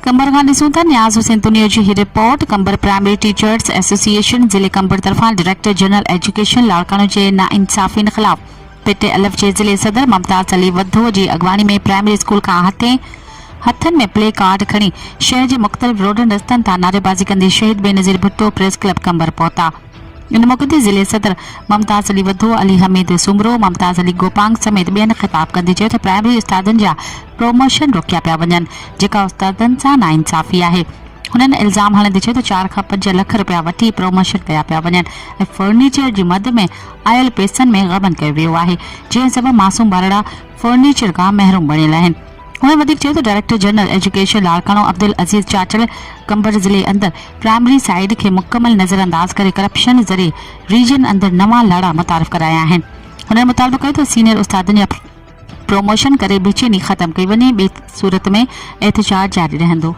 कंबर खां ॾिसूं था न्याज़ हुसैन तुनिया जी रिपोर्ट। कंबर प्राइमरी टीचर्स एसोसिएशन ज़िले कंबर तरफां डायरेक्टर जनरल एजुकेशन लाड़कानो जे नाइंसाफ़ियुनि ख़िलाफ़ पिटे अलफ जे ज़िले सदर ममताज़ अली वधो जी अॻवानी में प्राइमरी स्कूल खां हथनि में प्ले कार्ड खणी शहर जे मुख़्तलिफ़ रोडनि रस्तनि तां नारेबाज़ी कंदे शहीद बेनज़ीर भुट्टो प्रेस क्लब कंबर पहुता। इन मौके ते ज़िले सदर ममताज़ अली वधो, अली हमीद सुमरो, ममताज़ अली गोपांग समेत ॿियनि ख़िताब कंदे चयो त प्राइमरी उस्तादनि जा प्रोमोशन रोकिया पिया वञनि, जेका उस्तादनि सां नाइंसाफ़ी आहे। हुननि इल्ज़ाम हणंदे चयो त 4 खां 5 लख रुपया वठी प्रोमोशन कया पिया वञनि ऐं फर्नीचर जी मद में आयल पैसनि में ग़बन कयो वियो आहे, जंहिं सबबि मासूम ॿारड़ा फर्नीचर खां महरूम बणियल आहिनि। हुन वधीक चयो त director general education Larkana Abdul Aziz Chachal Kambar ज़िले अंदर प्राइमरी साइड के मुकम्मल नज़रअंदाज करे करप्शन ज़रिए रीजन अंदर नवां लाड़ा मुतारिफ़ कराया आहिनि। हुननि मुतालबो कयो त सीनियर उस्तादनि जा प्रोमोशन करे बेचैनी ख़त्म कई वञे, ॿिए सूरत में एहतजाज जारी रहंदो।